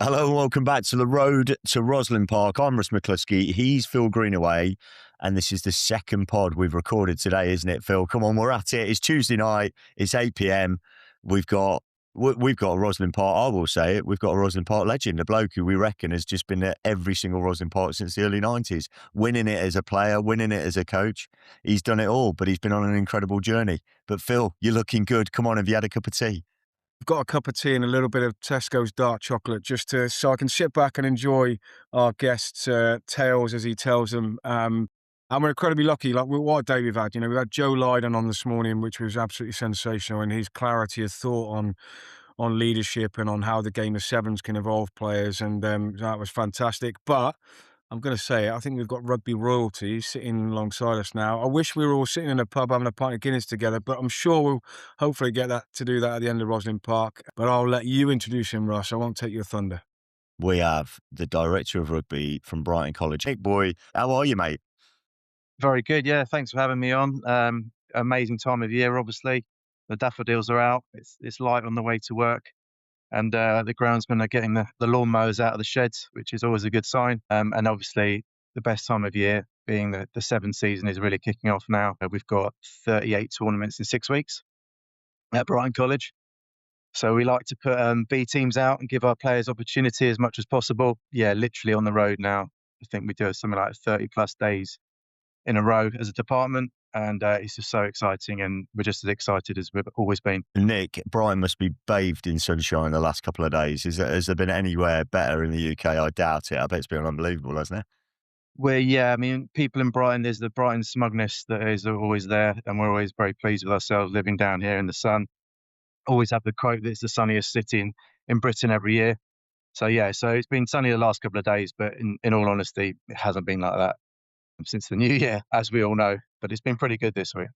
Hello and welcome back to the road to Rosslyn Park. I'm Russ McCluskey. He's Phil Greenaway, and this is the second pod we've recorded today, isn't it, Phil? Come on, we're at it. It's Tuesday night. It's 8 p.m. We've got a Rosslyn Park. I will say it. We've got a Rosslyn Park legend, a bloke who we reckon has just been at every single Rosslyn Park since the early 90s, winning it as a player, winning it as a coach. He's done it all, but he's been on an incredible journey. But Phil, you're looking good. Come on, have you had a cup of tea? I've got a cup of tea and a little bit of Tesco's dark chocolate so I can sit back and enjoy our guest's tales as he tells them. And we're incredibly lucky. What a day we've had. We've had Joe Lydon on this morning, which was absolutely sensational, and his clarity of thought on leadership and on how the game of sevens can evolve players, and that was fantastic. But I'm going to say it, I think we've got rugby royalty sitting alongside us now. I wish we were all sitting in a pub having a pint of Guinness together, but I'm sure we'll hopefully get that to do that at the end of Rosslyn Park. But I'll let you introduce him, Russ. I won't take your thunder. We have the director of rugby from Brighton College, Nick Buoy. How are you, mate? Very good. Yeah, thanks for having me on. Amazing time of year, obviously. The daffodils are out. It's light on the way to work, and the groundsmen are getting the lawnmowers out of the sheds, which is always a good sign. And obviously, the best time of year, being the seventh season, is really kicking off now. We've got 38 tournaments in 6 weeks at Brighton College. So we like to put B teams out and give our players opportunity as much as possible. Yeah, literally on the road now. I think we do something like 30 plus days in a row as a department, and it's just so exciting, and we're just as excited as we've always been. Nick, Brighton must be bathed in sunshine the last couple of days. Has there been anywhere better in the UK? I doubt it. I bet it's been unbelievable, hasn't it? I mean, people in Brighton, there's the Brighton smugness that is always there, and we're always very pleased with ourselves living down here in the sun. Always have the quote that it's the sunniest city in Britain every year. So it's been sunny the last couple of days, but in all honesty, it hasn't been like that since the new year, as we all know, but it's been pretty good this week.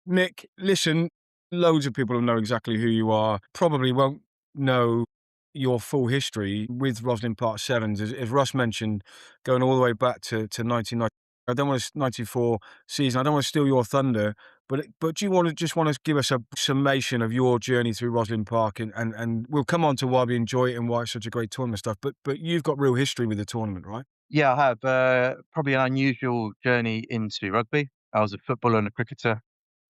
Nick, listen, loads of people will know exactly who you are, probably won't know your full history with Rosslyn Park Sevens. As Russ mentioned, going all the way back to 1990. I don't want to 94 season. I don't want to steal your thunder, but do you want to give us a summation of your journey through Rosslyn Park, and we'll come on to why we enjoy it and why it's such a great tournament stuff. But you've got real history with the tournament, right? Yeah, I have probably an unusual journey into rugby. I was a footballer and a cricketer.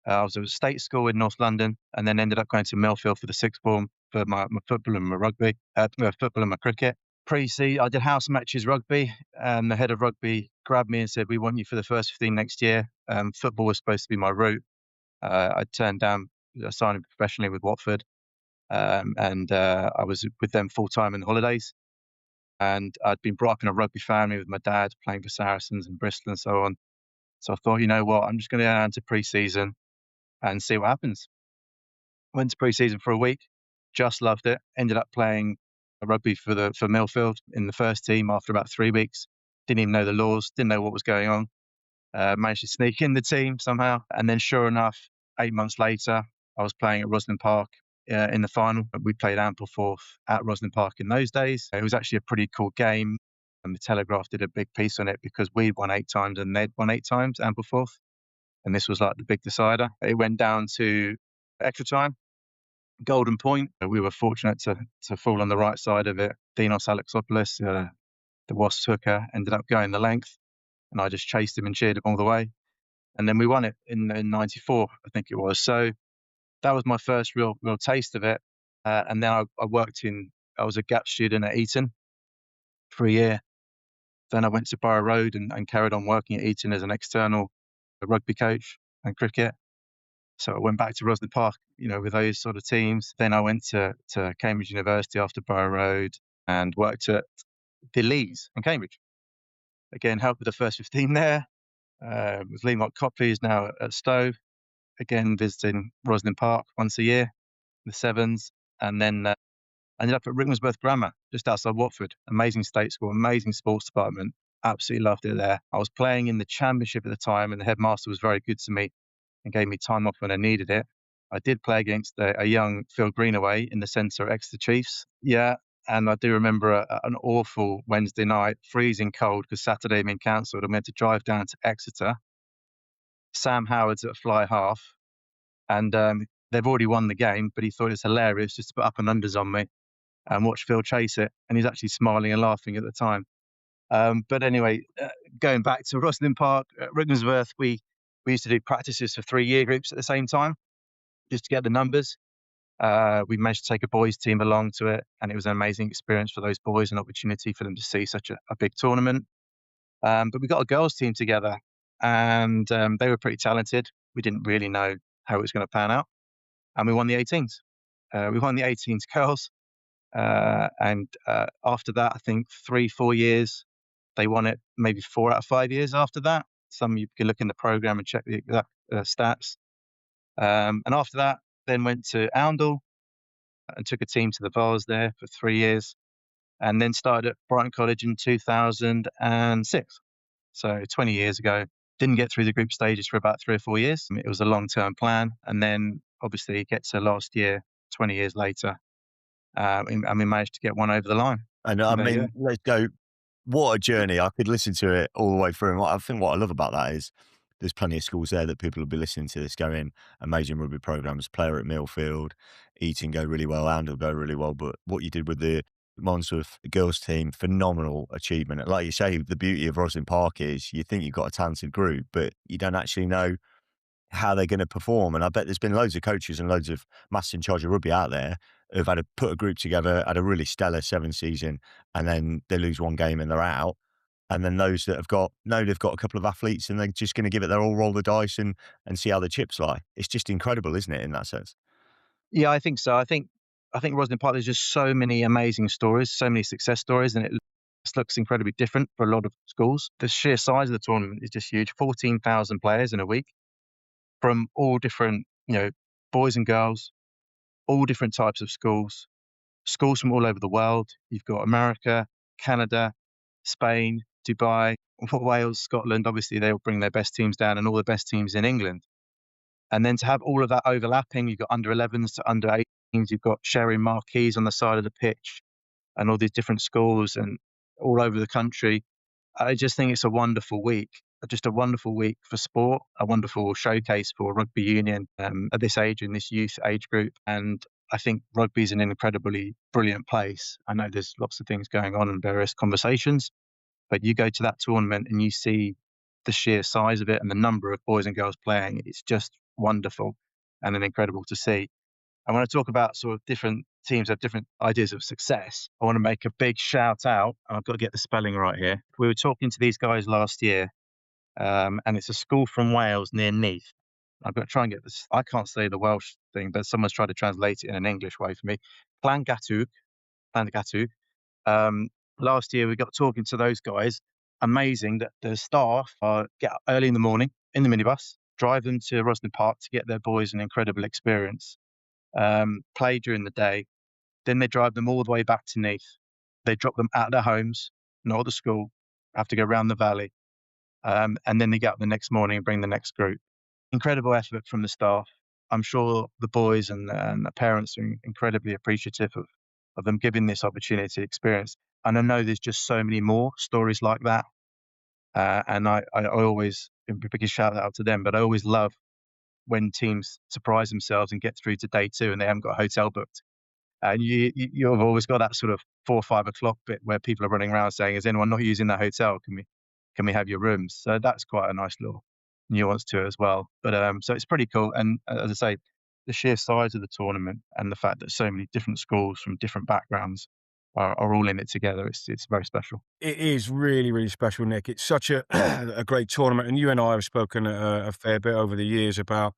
I was at a state school in North London, and then ended up going to Millfield for the sixth form for my football and my rugby, football and my cricket. Pre-season, I did house matches rugby, and the head of rugby grabbed me and said, "We want you for the first 15 next year." Football was supposed to be my route. I turned down signing professionally with Watford, and I was with them full time in the holidays. And I'd been brought up in a rugby family with my dad playing for Saracens and Bristol and so on. So I thought, you know what, I'm just going to go down to pre-season and see what happens. Went to pre-season for a week, just loved it. Ended up playing rugby for Millfield in the first team after about 3 weeks. Didn't even know the laws, didn't know what was going on. Managed to sneak in the team somehow. And then sure enough, 8 months later, I was playing at Rosslyn Park in the final. We played Ampleforth at Rosslyn Park in those days. It was actually a pretty cool game. And the Telegraph did a big piece on it because we'd won 8 times and they'd won 8 times, Ampleforth. And this was like the big decider. It went down to extra time, golden point. We were fortunate to fall on the right side of it. Dinos Alexopoulos, the Wasps hooker, ended up going the length. And I just chased him and cheered him all the way. And then we won it in 94, I think it was. So that was my first real taste of it. And then I was a gap student at Eton for a year. Then I went to Borough Road and carried on working at Eton as an external rugby coach and cricket. So I went back to Rosslyn Park, with those sort of teams. Then I went to Cambridge University after Borough Road and worked at the Lees in Cambridge. Again, helped with the first 15 there. With Lee Mott Copley, who's now at Stowe. Again, visiting Rosslyn Park once a year, the sevens. And then I ended up at Rickmansworth Grammar, just outside Watford. Amazing state school, amazing sports department. Absolutely loved it there. I was playing in the championship at the time, and the headmaster was very good to me and gave me time off when I needed it. I did play against a young Phil Greenaway in the centre at Exeter Chiefs. Yeah, and I do remember an awful Wednesday night, freezing cold because Saturday had been cancelled. I meant to drive down to Exeter. Sam Howard's at fly half, and they've already won the game, but he thought it was hilarious just to put up and unders on me. and watched Phil chase it, and he's actually smiling and laughing at the time. But anyway, going back to Rosslyn Park, Rickmansworth, we used to do practices for 3-year groups at the same time, just to get the numbers. We managed to take a boys team along to it, and it was an amazing experience for those boys, an opportunity for them to see such a big tournament. But we got a girls team together, and they were pretty talented. We didn't really know how it was going to pan out, and we won the 18s. We won the 18s girls, and after that, I think 3-4 years, they won it maybe 4 out of 5 years after that. Some you can look in the program and check the exact stats. And after that, then went to Oundle and took a team to the Vars there for 3 years, and then started at Brighton College in 2006. So 20 years ago. Didn't get through the group stages for about 3 or 4 years. It was a long-term plan, and then obviously get to last year, 20 years later, and we managed to get one over the line. And I mean, let's go. What a journey. I could listen to it all the way through. And I think what I love about that is there's plenty of schools there that people will be listening to this going, amazing rugby programs, player at Millfield, Eton go really well, Oundle go really well. But what you did with the Monmouth girls team, phenomenal achievement. And like you say, the beauty of Rosslyn Park is you think you've got a talented group, but you don't actually know how they're going to perform. And I bet there's been loads of coaches and loads of masters in charge of rugby out there who've had to put a group together, had a really stellar 7 season, and then they lose one game and they're out. And then those that have got, no, they've got a couple of athletes and they're just going to give it their all, roll the dice and see how the chips lie. It's just incredible, isn't it, in that sense? Yeah, I think so. I think Rosslyn Park, there's just so many amazing stories, so many success stories, and it just looks incredibly different for a lot of schools. The sheer size of the tournament is just huge. 14,000 players in a week from all different, boys and girls, all different types of schools from all over the world. You've got America, Canada, Spain, Dubai, Wales, Scotland. Obviously, they all bring their best teams down, and all the best teams in England. And then to have all of that overlapping, you've got under 11s to under 18s, you've got sharing marquees on the side of the pitch, and all these different schools and all over the country. I just think it's a wonderful week, just a wonderful week for sport, a wonderful showcase for rugby union at this age, in this youth age group. And I think rugby is an incredibly brilliant place. I know there's lots of things going on in various conversations, but you go to that tournament and you see the sheer size of it and the number of boys and girls playing. It's just wonderful and incredible to see. And when I talk about sort of different teams have different ideas of success, I want to make a big shout out, and I've got to get the spelling right here. We were talking to these guys last year, and it's a school from Wales near Neath. I've got to try and get this. I can't say the Welsh thing, but someone's tried to translate it in an English way for me. Llangatug. Last year we got talking to those guys. Amazing that the staff get up early in the morning in the minibus, drive them to Rosslyn Park to get their boys an incredible experience, play during the day. Then they drive them all the way back to Neath. They drop them at their homes, not at the school, have to go around the valley. And then they get up the next morning and bring the next group. Incredible effort from the staff. I'm sure the boys and the parents are incredibly appreciative of them giving this opportunity to experience. And I know there's just so many more stories like that. And I always, a big shout out to them, but I always love when teams surprise themselves and get through to day 2 and they haven't got a hotel booked. And you've always got that sort of 4 or 5 o'clock bit where people are running around saying, is anyone not using the hotel? Can we have your rooms? So that's quite a nice little nuance to it as well. But so it's pretty cool. And as I say, the sheer size of the tournament and the fact that so many different schools from different backgrounds are all in it together, it's very special. It is really, really special, Nick. It's such a a great tournament, and you and I have spoken a fair bit over the years about,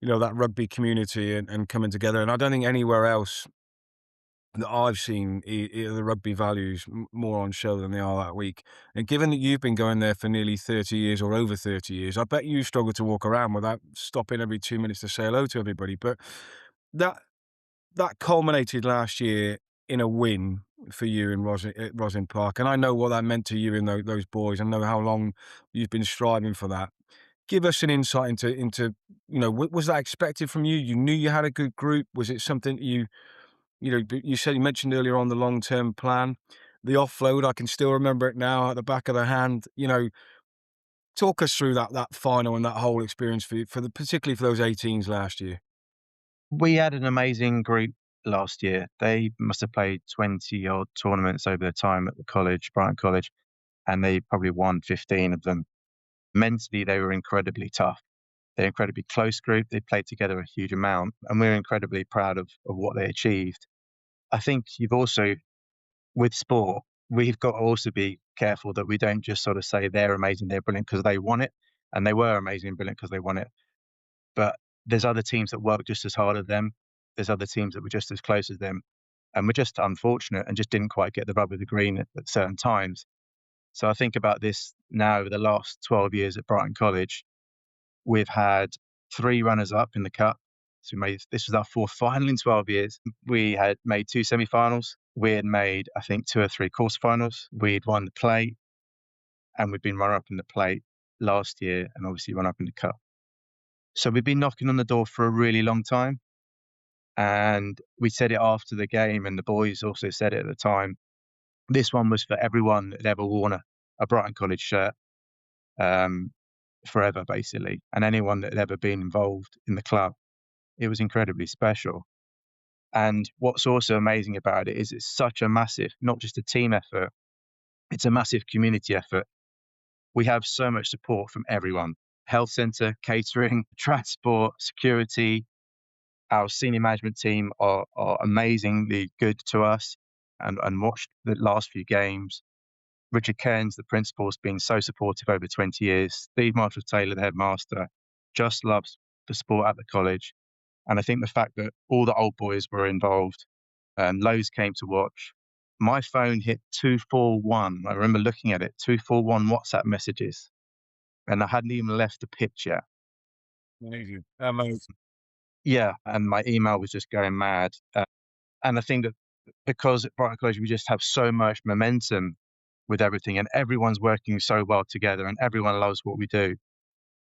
that rugby community and coming together. And I don't think anywhere else that I've seen the rugby values more on show than they are that week. And given that you've been going there for nearly 30 years or over 30 years, I bet you struggle to walk around without stopping every 2 minutes to say hello to everybody. But that culminated last year in a win for you in Rosslyn Park. And I know what that meant to you and those boys. I know how long you've been striving for that. Give us an insight into was that expected from you? You knew you had a good group. Was it something you mentioned earlier on the long-term plan, the offload? I can still remember it now at the back of the hand. Talk us through that final and that whole experience particularly for those 18s last year. We had an amazing group last year. They must have played 20 odd tournaments over their time at the college, Brighton College, and they probably won 15 of them. Mentally, they were incredibly tough. They're an incredibly close group. They played together a huge amount, and we're incredibly proud of what they achieved. I think you've also, with sport, we've got to also be careful that we don't just sort of say they're amazing, they're brilliant because they won it, and they were amazing and brilliant because they won it. But there's other teams that work just as hard as them. There's other teams that were just as close as them. And we're just unfortunate and just didn't quite get the rub of the green at certain times. So I think about this now over the last 12 years at Brighton College. We've had 3 runners-up in the cup. So this was our 4th final in 12 years. We had made 2 semi-finals. We had made, I think, 2 or 3 quarter-finals. We'd won the plate, and we'd been runner-up in the plate last year, and obviously runner-up in the cup. So we've been knocking on the door for a really long time. And we said it after the game, and the boys also said it at the time. This one was for everyone that had ever worn a Brighton College shirt. Forever, basically, and anyone that had ever been involved in the club. It was incredibly special. And what's also amazing about it is it's such a massive, not just a team effort, it's a massive community effort. We have so much support from everyone: health centre, catering, transport, security. Our senior management team are amazingly good to us and watched the last few games. Richard Cairns, the principal, has been so supportive over 20 years. Steve Marshall-Taylor, the headmaster, just loves the sport at the college. And I think the fact that all the old boys were involved, loads came to watch. My phone hit 241. I remember looking at it, 241 WhatsApp messages. And I hadn't even left the pitch yet. Amazing. Yeah, and my email was just going mad. And I think that because at Brighton College, we just have so much momentum with everything, and everyone's working so well together, and everyone loves what we do,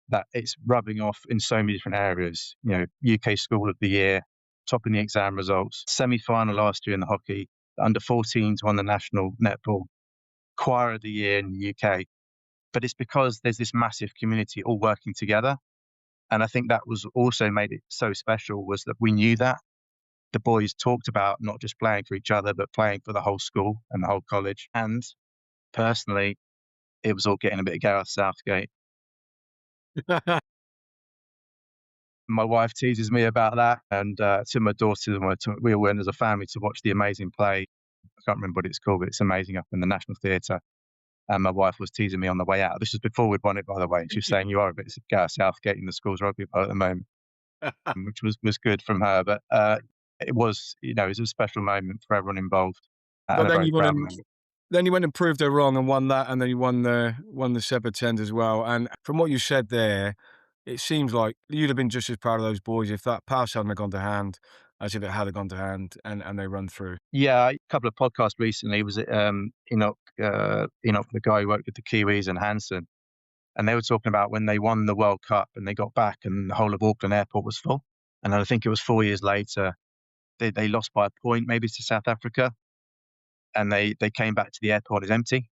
that it's rubbing off in so many different areas. UK School of the Year, top in the exam results, semi-final last year in the hockey, the under-14s won the national netball, choir of the year in the UK. But it's because there's this massive community all working together. And I think that was also made it so special, was that we knew that. The boys talked about not just playing for each other, but playing for the whole school and the whole college. And personally, it was all getting a bit of Gareth Southgate. My wife teases me about that, and to my daughter, we all went as a family to watch the amazing play. I can't remember what it's called, but it's amazing, up in the National Theatre. And my wife was teasing me on the way out. This was before we'd won it, by the way. She was saying, "You are a bit Gareth Southgate in the school's rugby at the moment," which was good from her. But it was a special moment for everyone involved. But then you went and proved her wrong and won that, and then you won the Seba 10s as well. And from what you said there, it seems like you'd have been just as proud of those boys if that pass hadn't have gone to hand as if it had gone to hand and they run through. Yeah, a couple of podcasts recently. Was it Enoch, the guy who worked with the Kiwis, and Hansen, and they were talking about when they won the World Cup and they got back and the whole of Auckland Airport was full. And I think it was 4 years later, they lost by a point, maybe to South Africa, and they came back to the airport as empty.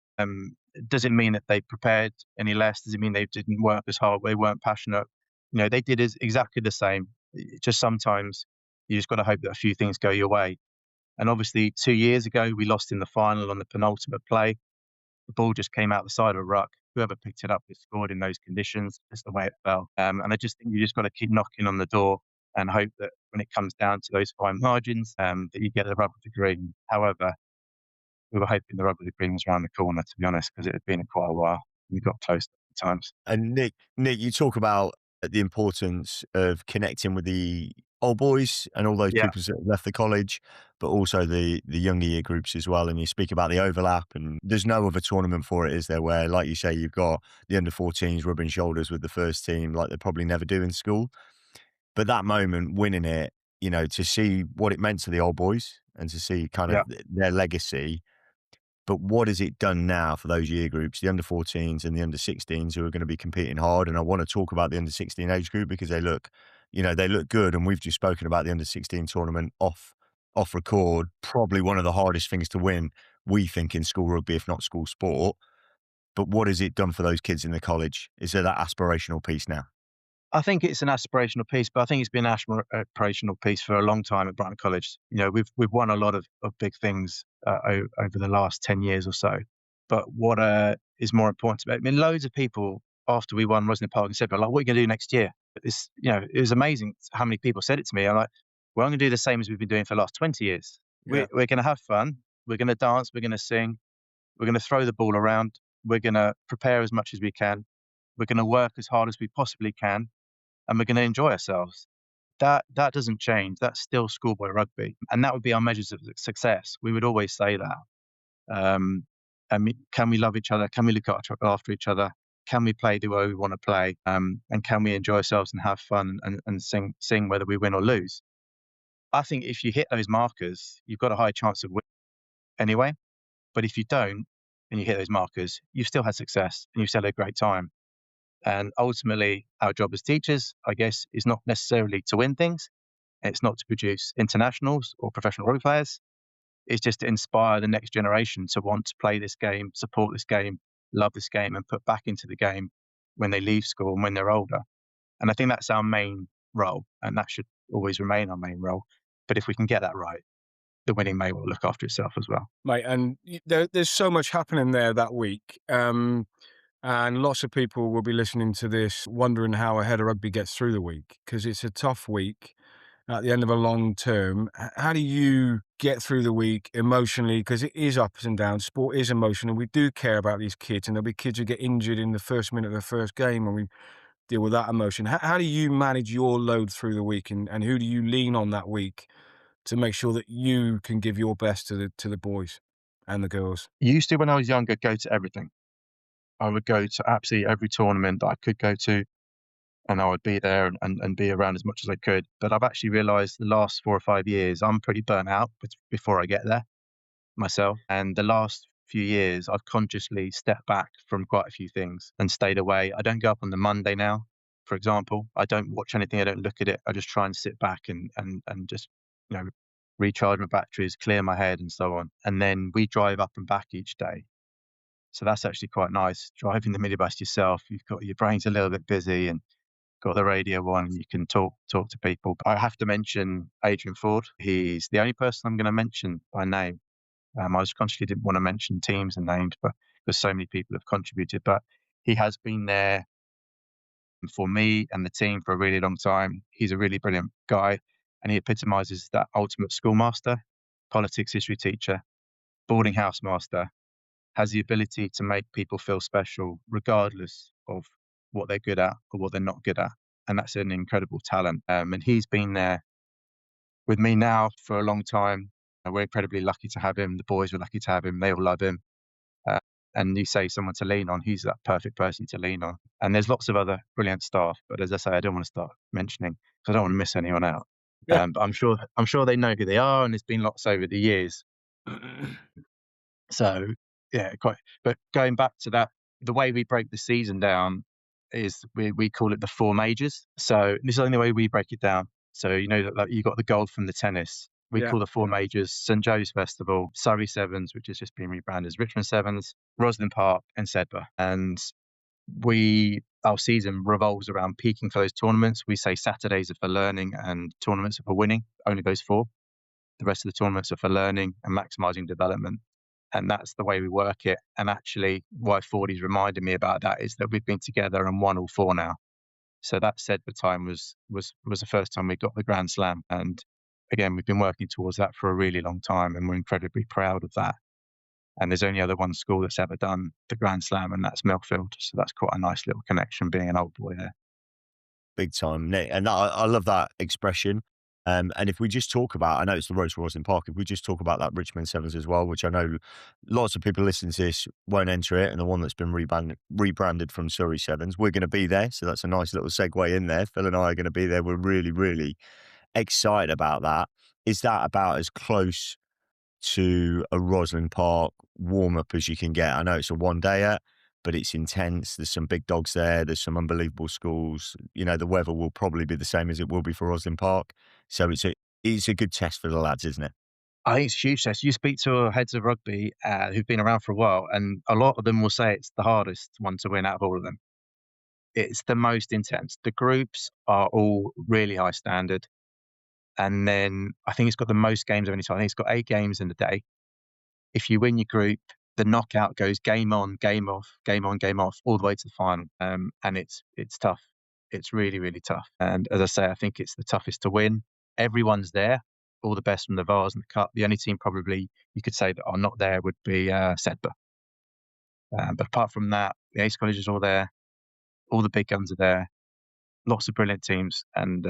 Does it mean that they prepared any less? Does it mean they didn't work as hard? They weren't passionate? They did exactly the same. Just sometimes you just got to hope that a few things go your way. And obviously 2 years ago, we lost in the final on the penultimate play. The ball just came out the side of a ruck. Whoever picked it up just scored in those conditions, just the way it fell. And I just think you just got to keep knocking on the door and hope that when it comes down to those fine margins, that you get the rub of the green. However, we were hoping the rub of the green was around the corner, to be honest, because it had been quite a while. We got close at times. And Nick, you talk about the importance of connecting with the old boys and all those people that left the college, but also the younger year groups as well. And you speak about the overlap, and there's no other tournament for it, is there, where, like you say, you've got the under-14s rubbing shoulders with the first team like they probably never do in school. But that moment, winning it, to see what it meant to the old boys and to see kind of their legacy. But what has it done now for those year groups, the under-14s and the under-16s, who are going to be competing hard? And I want to talk about the under-16 age group because they look good. And we've just spoken about the under-16 tournament off record, probably one of the hardest things to win, we think, in school rugby, if not school sport. But what has it done for those kids in the college? Is there that aspirational piece now? I think it's an aspirational piece, but I think it's been an aspirational piece for a long time at Brighton College. We've won a lot of big things over the last 10 years or so. But what is more important to me, I mean, loads of people after we won Rosslyn Park and said, like, what are you going to do next year? It was amazing how many people said it to me. I'm like, well, I'm going to do the same as we've been doing for the last 20 years. Yeah. We're going to have fun. We're going to dance. We're going to sing. We're going to throw the ball around. We're going to prepare as much as we can. We're going to work as hard as we possibly can. And we're going to enjoy ourselves. That doesn't change. That's still schoolboy rugby. And that would be our measures of success. We would always say that. Can we love each other? Can we look after each other? Can we play the way we want to play? And can we enjoy ourselves and have fun and sing whether we win or lose? I think if you hit those markers, you've got a high chance of winning anyway. But if you don't, and you hit those markers, you've still had success and you've still had a great time. And ultimately, our job as teachers, I guess, is not necessarily to win things. It's not to produce internationals or professional rugby players. It's just to inspire the next generation to want to play this game, support this game, love this game, and put back into the game when they leave school and when they're older. And I think that's our main role, and that should always remain our main role. But if we can get that right, the winning may well look after itself as well. Mate, and there's so much happening there that week. And lots of people will be listening to this wondering how a head of rugby gets through the week, because it's a tough week at the end of a long term. How do you get through the week emotionally? Because it is ups and downs. Sport is emotional. We do care about these kids, and there'll be kids who get injured in the first minute of their first game, and we deal with that emotion. How do you manage your load through the week, and who do you lean on that week to make sure that you can give your best to the boys and the girls? Used to, when I was younger, go to everything. I would go to absolutely every tournament that I could go to, and I would be there and be around as much as I could. But I've actually realised the last 4 or 5 years, I'm pretty burnt out before I get there myself. And the last few years, I've consciously stepped back from quite a few things and stayed away. I don't go up on the Monday now, for example. I don't watch anything. I don't look at it. I just try and sit back and just, recharge my batteries, clear my head and so on. And then we drive up and back each day. So that's actually quite nice. Driving the minibus yourself, your brain's a little bit busy and got the radio on and you can talk to people. But I have to mention Adrian Ford. He's the only person I'm going to mention by name. I just consciously didn't want to mention teams and names, but because so many people have contributed. But he has been there for me and the team for a really long time. He's a really brilliant guy, and he epitomizes that ultimate schoolmaster, politics history teacher, boarding house master, has the ability to make people feel special regardless of what they're good at or what they're not good at. And that's an incredible talent. And he's been there with me now for a long time. We're incredibly lucky to have him. The boys were lucky to have him. They all love him. And you say someone to lean on, he's that perfect person to lean on. And there's lots of other brilliant staff. But as I say, I don't want to start mentioning because I don't want to miss anyone out. Yeah. But I'm sure they know who they are, and there's been lots over the years. So yeah, quite. But going back to that, the way we break the season down is we call it the 4 majors. So this is the only way we break it down. So that you got the gold from the tennis. We call the 4 majors St Joe's Festival, Surrey Sevens, which has just been rebranded as Richmond Sevens, Rosslyn Park, and Sedbergh. And our season revolves around peaking for those tournaments. We say Saturdays are for learning and tournaments are for winning. Only those 4. The rest of the tournaments are for learning and maximising development. And that's the way we work it. And actually, why Fordy's reminded me about that is that we've been together and won all 4 now. So that Sedbergh time was the first time we got the Grand Slam. And again, we've been working towards that for a really long time, and we're incredibly proud of that. And there's only other one school that's ever done the Grand Slam, and that's Millfield. So that's quite a nice little connection, being an old boy there. Big time, Nick. And I love that expression. And if we just talk about, I know it's the Road to Rosslyn Park, if we just talk about that Richmond Sevens as well, which I know lots of people listening to this won't enter it, and the one that's been rebranded from Surrey Sevens, we're going to be there. So that's a nice little segue in there. Phil and I are going to be there. We're really, really excited about that. Is that about as close to a Rosslyn Park warm-up as you can get? I know it's a one-dayer, but it's intense. There's some big dogs there. There's some unbelievable schools. The weather will probably be the same as it will be for Rosslyn Park. So it's a good test for the lads, isn't it? I think it's a huge test. You speak to heads of rugby who've been around for a while, and a lot of them will say it's the hardest one to win out of all of them. it's the most intense. The groups are all really high standard. And then I think it's got the most games of any time. I think it's got 8 games in a day. If you win your group, the knockout goes game on, game off, game on, game off, all the way to the final. And it's tough. It's really, really tough. And as I say, I think it's the toughest to win. Everyone's there, all the best from the Vars and the Cup. The only team probably you could say that are not there would be Sedbergh. But apart from that, the Ace College is all there. All the big guns are there. Lots of brilliant teams, and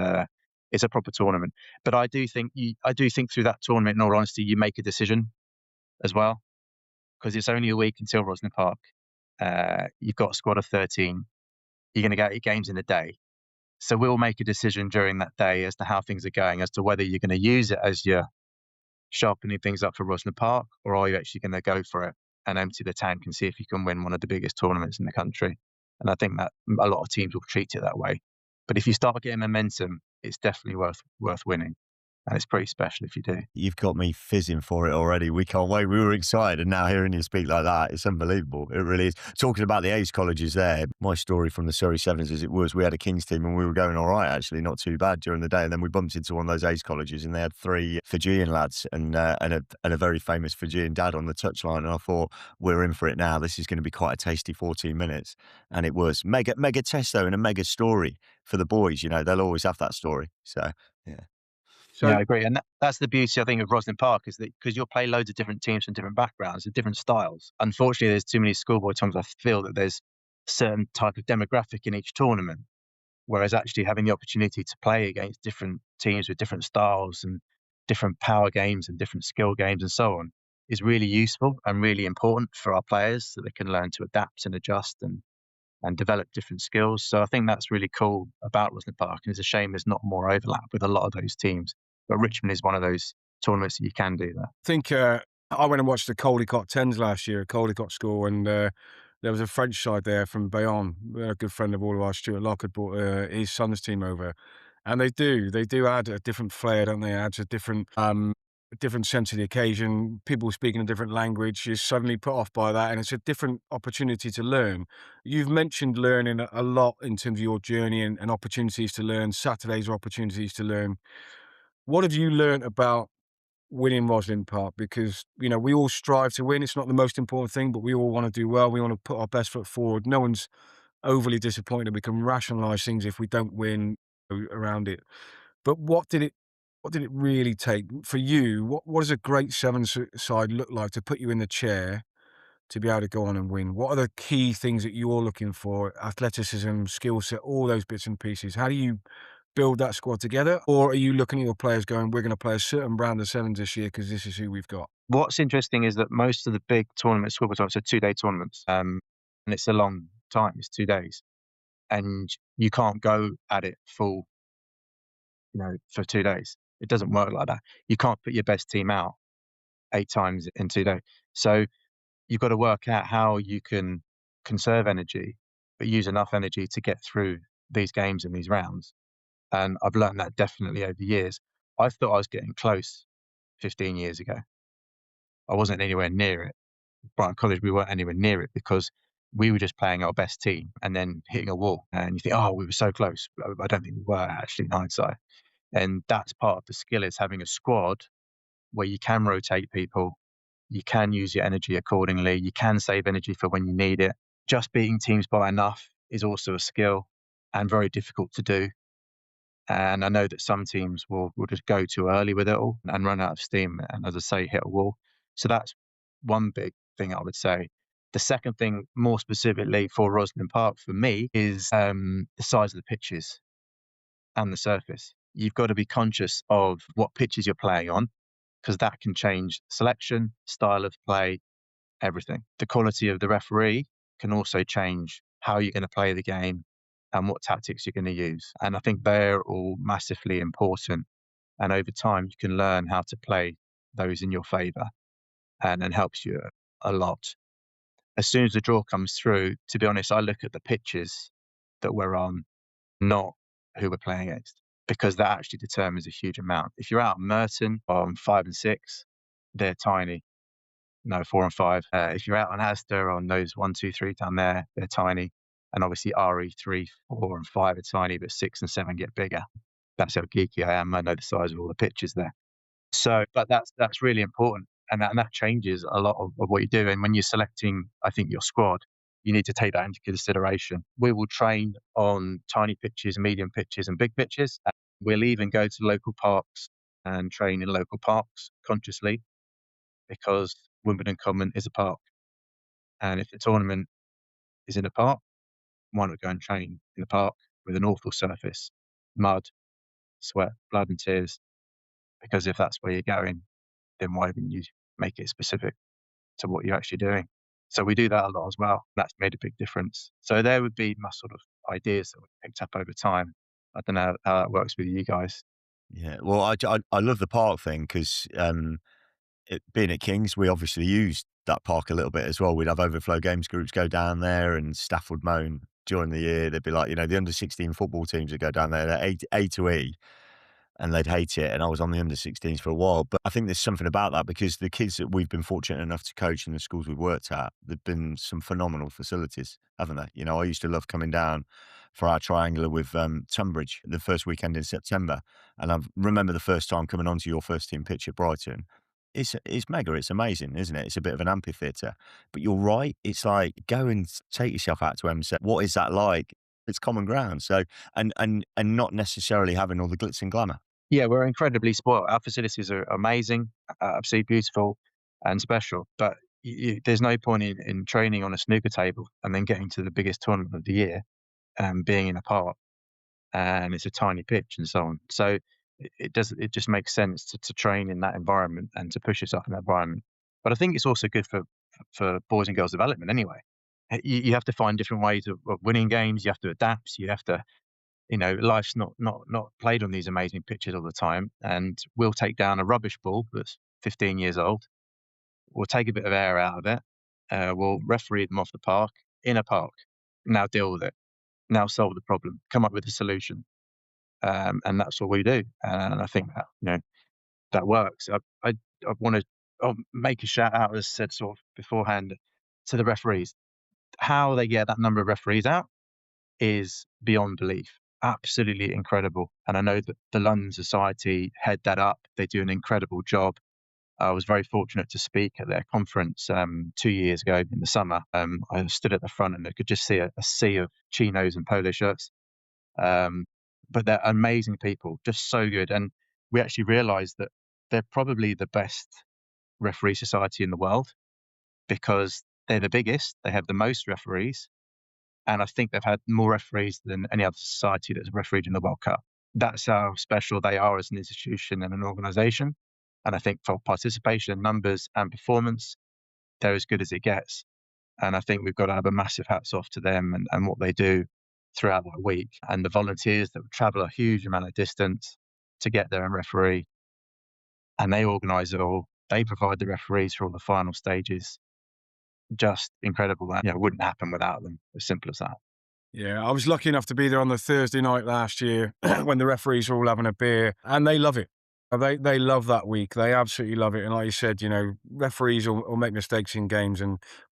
it's a proper tournament. But I do think through that tournament, in all honesty, you make a decision as well, because it's only a week until Rosslyn Park. You've got a squad of 13. You're going to get 8 games in a day. So we'll make a decision during that day as to how things are going, as to whether you're going to use it as you're sharpening things up for Rosslyn Park, or are you actually going to go for it and empty the tank and see if you can win one of the biggest tournaments in the country. And I think that a lot of teams will treat it that way. But if you start getting momentum, it's definitely worth winning. And it's pretty special if you do. You've got me fizzing for it already. We can't wait. We were excited. And now hearing you speak like that, it's unbelievable. It really is. Talking about the Ace colleges there, my story from the Surrey Sevens as it was, we had a Kings team and we were going all right, actually, not too bad during the day. And then we bumped into one of those Ace colleges and they had 3 Fijian lads and a very famous Fijian dad on the touchline. And I thought, we're in for it now. This is going to be quite a tasty 14 minutes. And it was mega test though, and a mega story for the boys. You know, they'll always have that story. So, yeah. So, yeah, I agree. And that's the beauty, I think, of Rosslyn Park, is that because you'll play loads of different teams from different backgrounds and different styles. Unfortunately, there's too many schoolboy times I feel that there's a certain type of demographic in each tournament, whereas actually having the opportunity to play against different teams with different styles and different power games and different skill games and so on is really useful and really important for our players, so they can learn to adapt and adjust and develop different skills. So I think that's really cool about Rosslyn Park. And it's a shame there's not more overlap with a lot of those teams. But Richmond is one of those tournaments that you can do that. I think I went and watched the Caldecott 10s last year at Caldecott School, and there was a French side there from Bayonne. A good friend of all of ours, Stuart Lockwood, brought his son's team over. And they do add a different flair, don't they? Adds a different sense of the occasion. People speaking a different language is suddenly put off by that, and it's a different opportunity to learn. You've mentioned learning a lot in terms of your journey and opportunities to learn. Saturdays are opportunities to learn. What have you learned about winning Rosslyn Park? Because, you know, we all strive to win. It's not the most important thing, but we all want to do well. We want to put our best foot forward. No one's overly disappointed. We can rationalise things if we don't win around it. But what did it really take for you? What does a great sevens side look like to put you in the chair to be able to go on and win? What are the key things that you're looking for? Athleticism, skill set, all those bits and pieces. How do you build that squad together? Or are you looking at your players going, we're going to play a certain brand of sevens this year because this is who we've got? What's interesting is that most of the big tournaments, schoolboy tournaments, are 2-day tournaments. And it's a long time. It's 2 days. And you can't go at it full, for 2 days. It doesn't work like that. You can't put your best team out 8 times in 2 days. So you've got to work out how you can conserve energy, but use enough energy to get through these games and these rounds. And I've learned that definitely over the years. I thought I was getting close 15 years ago. I wasn't anywhere near it. Brighton College, we weren't anywhere near it because we were just playing our best team and then hitting a wall. And you think, oh, we were so close. I don't think we were actually in hindsight. And that's part of the skill, is having a squad where you can rotate people, you can use your energy accordingly, you can save energy for when you need it. Just beating teams by enough is also a skill and very difficult to do. And I know that some teams will just go too early with it all and run out of steam and, as I say, hit a wall. So that's one big thing I would say. The second thing, more specifically for Rosslyn Park for me, is the size of the pitches and the surface. You've got to be conscious of what pitches you're playing on, because that can change selection, style of play, everything. The quality of the referee can also change how you're going to play the game and what tactics you're going to use. And I think they're all massively important. And over time, you can learn how to play those in your favour, and helps you a lot. As soon as the draw comes through, to be honest, I look at the pitches that we're on, not who we're playing against, because that actually determines a huge amount. If you're out at Merton on 5 and 6, they're tiny. No, 4 and 5. If you're out on Asda on those 1, 2, 3 down there, they're tiny. And obviously RE3, 4 and 5 are tiny, but 6 and 7 get bigger. That's how geeky I am. I know the size of all the pitches there. So, but that's really important. And that changes a lot of what you do. And when you're selecting, I think, your squad, you need to take that into consideration. We will train on tiny pitches, medium pitches, and big pitches. We'll even go to local parks and train in local parks consciously, because Wimbledon Common is a park. And if the tournament is in a park, why not go and train in the park with an awful surface, mud, sweat, blood and tears? Because if that's where you're going, then why wouldn't you make it specific to what you're actually doing? So we do that a lot as well. That's made a big difference. So there would be my sort of ideas that we picked up over time. I don't know how that works with you guys. Yeah, well, I love the park thing because being at King's, we obviously used that park a little bit as well. We'd have overflow games groups go down there, and staff would moan during the year. They'd be like, the under-16 football teams would go down there, they're A to E, and they'd hate it. And I was on the under-16s for a while. But I think there's something about that, because the kids that we've been fortunate enough to coach in the schools we've worked at, there've been some phenomenal facilities, haven't they? I used to love coming down for our triangular with Tunbridge the first weekend in September. And I remember the first time coming onto your first team pitch at Brighton. It's mega. It's amazing, isn't it? It's a bit of an amphitheatre. But you're right. It's like, go and take yourself out to MC. What is that like? It's common ground. So, and not necessarily having all the glitz and glamour. Yeah, we're incredibly spoiled. Our facilities are amazing, absolutely beautiful and special. But there's no point in training on a snooker table and then getting to the biggest tournament of the year and being in a park and it's a tiny pitch and so on. So it just makes sense to train in that environment and to push yourself in that environment. But I think it's also good for boys and girls development anyway. You have to find different ways of winning games. You have to adapt. You have to, life's not played on these amazing pitches all the time. And we'll take down a rubbish ball that's 15 years old. We'll take a bit of air out of it. We'll referee them off the park in a park. Now deal with it. Now solve the problem. Come up with a solution. And that's what we do. And I think that, that works. I want to make a shout out, as I said sort of beforehand, to the referees. How they get that number of referees out is beyond belief. Absolutely incredible. And I know that the London Society head that up. They do an incredible job. I was very fortunate to speak at their conference 2 years ago in the summer. I stood at the front and I could just see a sea of chinos and polo shirts. But they're amazing people, just so good. And we actually realized that they're probably the best referee society in the world, because they're the biggest, they have the most referees, and I think they've had more referees than any other society that's refereed in the World Cup. That's how special they are as an institution and an organisation. And I think for participation, numbers and performance, they're as good as it gets. And I think we've got to have a massive hats off to them and what they do throughout that week, and the volunteers that travel a huge amount of distance to get there and referee. And they organise it all. They provide the referees for all the final stages. Just incredible. That it wouldn't happen without them. As simple as that. Yeah, I was lucky enough to be there on the Thursday night last year when the referees were all having a beer, and they love it. They love that week. They absolutely love it. And like you said, referees will make mistakes in games,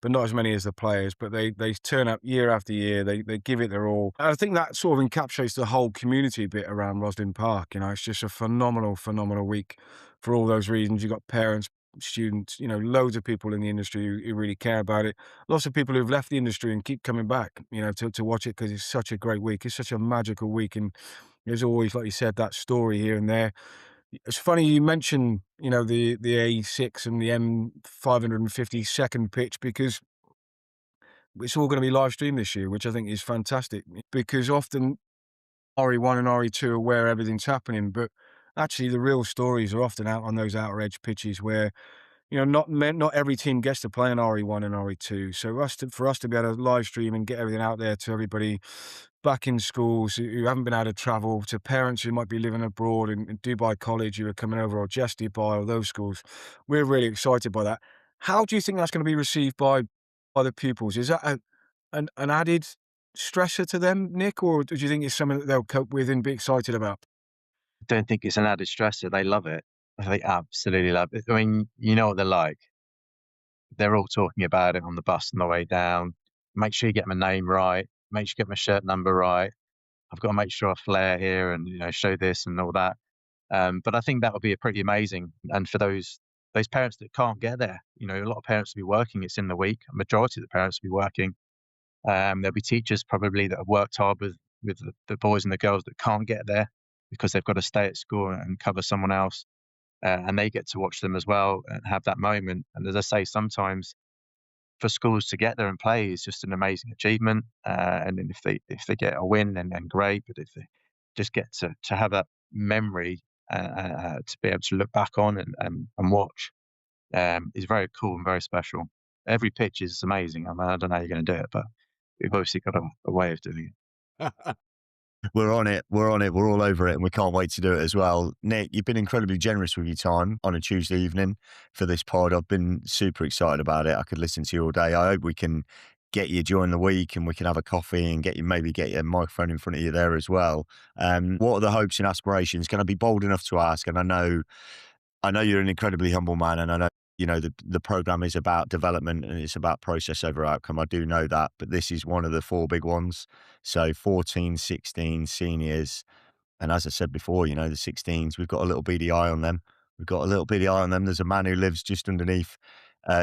but not as many as the players. But they turn up year after year. They give it their all. And I think that sort of encapsulates the whole community bit around Rosslyn Park. It's just a phenomenal week for all those reasons. You've got parents, students, loads of people in the industry who really care about it. Lots of people who've left the industry and keep coming back, to watch it, because it's such a great week. It's such a magical week. And there's always, like you said, that story here and there. It's funny you mentioned, the A6 and the M552nd pitch, because it's all going to be live streamed this year, which I think is fantastic, because often RE1 and RE2 are where everything's happening, but actually the real stories are often out on those outer edge pitches where, not every team gets to play on RE1 and RE2. So for us to be able to live stream and get everything out there to everybody back in schools who haven't been able to travel, to parents who might be living abroad in Dubai College who are coming over, or just Dubai, or those schools, we're really excited by that. How do you think that's going to be received by the pupils? Is that an added stressor to them, Nick, or do you think it's something that they'll cope with and be excited about? I don't think it's an added stressor. They love it. They absolutely love it. I mean, you know what they're like. They're all talking about it on the bus on the way down. Make sure you get my name right. make sure you get my shirt number right. I've got to make sure I flare here and show this and all that. But I think that would be pretty amazing. And for those parents that can't get there, a lot of parents will be working. It's in the week. A majority of the parents will be working. There'll be teachers probably that have worked hard with the boys and the girls that can't get there because they've got to stay at school and cover someone else. And they get to watch them as well and have that moment. And as I say, sometimes for schools to get there and play is just an amazing achievement. And then if they get a win, then great. But if they just get to have that memory to be able to look back on and watch is very cool and very special. Every pitch is amazing. I mean, I don't know how you're going to do it, but we've obviously got a way of doing it. We're on it. We're all over it, and we can't wait to do it as well. Nick, you've been incredibly generous with your time on a Tuesday evening for this pod. I've been super excited about it. I could listen to you all day. I hope we can get you during the week and we can have a coffee and maybe get your microphone in front of you there as well. What are the hopes and aspirations? Can I be bold enough to ask? And I know you're an incredibly humble man, and I know the program is about development and it's about process over outcome. I do know that, but this is one of the 4 big ones. So 14, 16 seniors. And as I said before, the 16s, we've got a little beady eye on them. There's a man who lives just underneath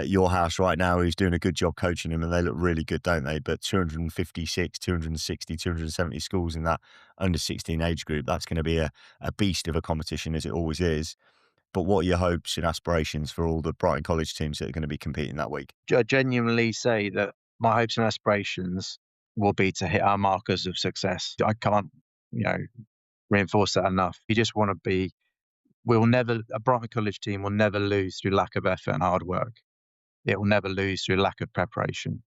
your house right now who's doing a good job coaching them, and they look really good, don't they? But 256, 260, 270 schools in that under 16 age group, that's going to be a beast of a competition, as it always is. But what are your hopes and aspirations for all the Brighton College teams that are going to be competing that week? I genuinely say that my hopes and aspirations will be to hit our markers of success. I can't, reinforce that enough. You just want to be, a Brighton College team will never lose through lack of effort and hard work. It will never lose through lack of preparation.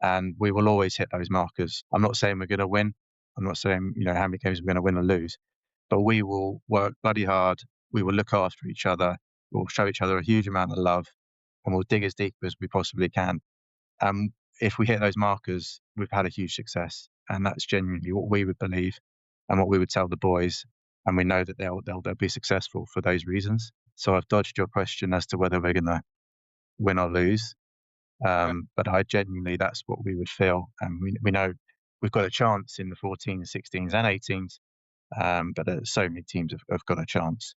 And we will always hit those markers. I'm not saying we're going to win. I'm not saying, how many games we're going to win or lose. But we will work bloody hard. We will look after each other. We'll show each other a huge amount of love. And we'll dig as deep as we possibly can. If we hit those markers, we've had a huge success. And that's genuinely what we would believe and what we would tell the boys. And we know that they'll be successful for those reasons. So I've dodged your question as to whether we're going to win or lose. But I genuinely, that's what we would feel. And we know we've got a chance in the 14s, 16s and 18s. But so many teams have got a chance.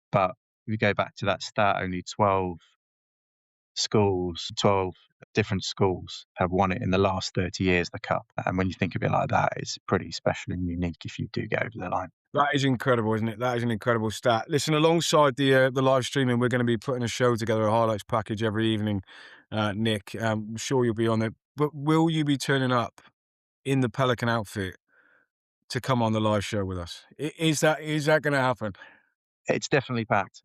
But if we go back to that stat, only 12 different schools have won it in the last 30 years, the Cup. And when you think of it like that, it's pretty special and unique if you do get over the line. That is incredible, isn't it? That is an incredible stat. Listen, alongside the live streaming, we're going to be putting a show together, a highlights package every evening, Nick. I'm sure you'll be on it. But will you be turning up in the Pelican outfit to come on the live show with us? Is that going to happen? It's definitely packed.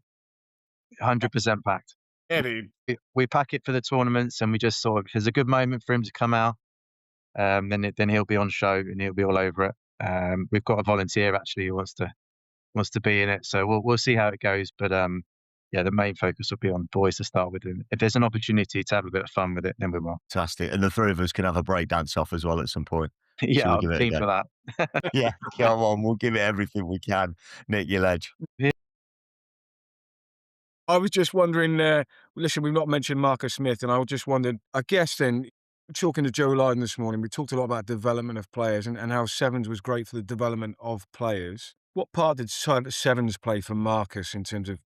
100% packed. Yeah, dude. We pack it for the tournaments, and we just sort of, if there's a good moment for him to come out, then he'll be on show and he'll be all over it. We've got a volunteer actually who wants to be in it, so we'll see how it goes. But the main focus will be on boys to start with. And if there's an opportunity to have a bit of fun with it, then we will. Fantastic. And the 3 of us can have a break dance off as well at some point. Yeah, I'm keen for that. Yeah, come on, we'll give it everything we can. Nick, your ledge. Yeah. I was just wondering, listen, we've not mentioned Marcus Smith, and I just wondered, I guess then, talking to Joe Lydon this morning, we talked a lot about development of players and how sevens was great for the development of players. What part did sevens play for Marcus in terms of,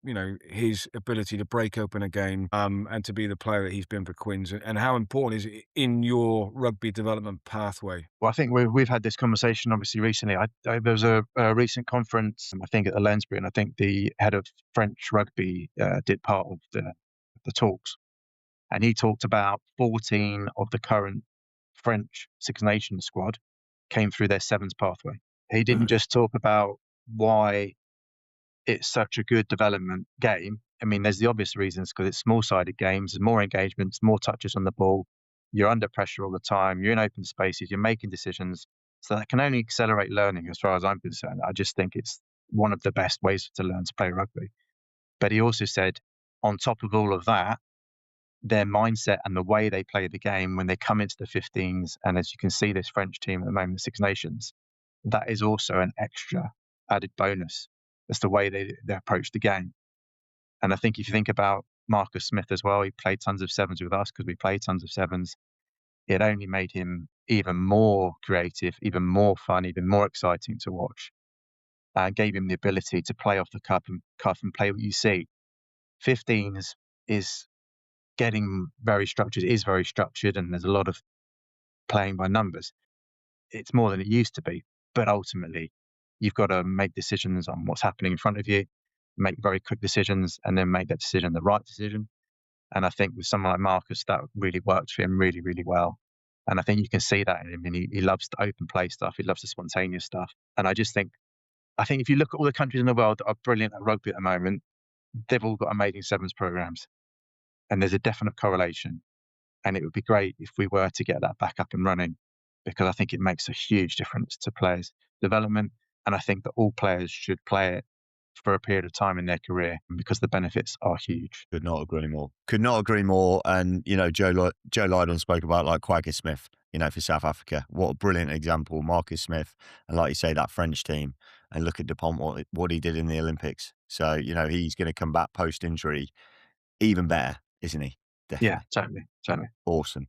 his ability to break open a game and to be the player that he's been for Quins? And how important is it in your rugby development pathway? Well, I think we've had this conversation obviously recently. There was a recent conference, I think at the Lensbury, and I think the head of French rugby did part of the talks. And he talked about 14 of the current French Six Nations squad came through their sevens pathway. He didn't just talk about why it's such a good development game. I mean, there's the obvious reasons, because it's small-sided games, there's more engagements, more touches on the ball. You're under pressure all the time. You're in open spaces. You're making decisions. So that can only accelerate learning as far as I'm concerned. I just think it's one of the best ways to learn to play rugby. But he also said, on top of all of that, their mindset and the way they play the game when they come into the 15s, and as you can see, this French team at the moment, the Six Nations, that is also an extra added bonus. That's the way they approach the game. And I think if you think about Marcus Smith as well, he played tons of sevens with us because we played tons of sevens. it only made him even more creative, even more fun, even more exciting to watch, and gave him the ability to play off the cuff and play what you see. 15s is getting very structured, is very structured, and there's a lot of playing by numbers. It's more than it used to be, but ultimately, you've got to make decisions on what's happening in front of you, make very quick decisions, and then make that decision the right decision. And I think with someone like Marcus, that really worked for him really, really well. And I think you can see that in him. And he loves the open play stuff. He loves the spontaneous stuff. And I think if you look at all the countries in the world that are brilliant at rugby at the moment, they've all got amazing sevens programs. And there's a definite correlation. And it would be great if we were to get that back up and running, because I think it makes a huge difference to players' development. And I think that all players should play it for a period of time in their career, because the benefits are huge. Could not agree more. Could not agree more. And, Joe Lydon spoke about like Quagga Smith, for South Africa. What a brilliant example. Marcus Smith. And like you say, that French team. And look at Dupont, what he did in the Olympics. So, he's going to come back post-injury even better, isn't he? Definitely. Yeah, totally. Awesome.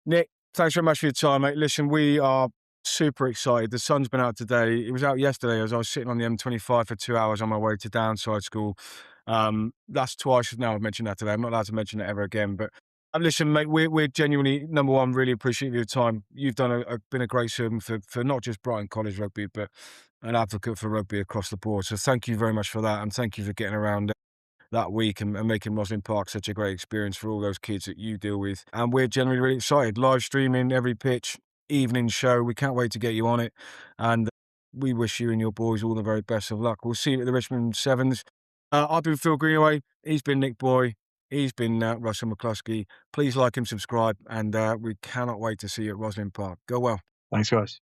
Nick, thanks very much for your time, mate. Listen, we are super excited. The sun's been out today. It was out yesterday as I was sitting on the M25 for 2 hours on my way to Downside School. That's twice now I've mentioned that today. I'm not allowed to mention it ever again. But listen, mate, we're genuinely, number one, really appreciate your time. You've been a great servant for not just Brighton College rugby, but an advocate for rugby across the board. So thank you very much for that. And thank you for getting around that week and making Rosslyn Park such a great experience for all those kids that you deal with. And we're generally really excited. Live streaming every pitch, evening show. We can't wait to get you on it. And we wish you and your boys all the very best of luck. We'll see you at the Richmond Sevens. I've been Phil Greenaway. He's been Nick Buoy. He's been Russell McCluskey. Please like and subscribe. And we cannot wait to see you at Rosslyn Park. Go well. Thanks, guys.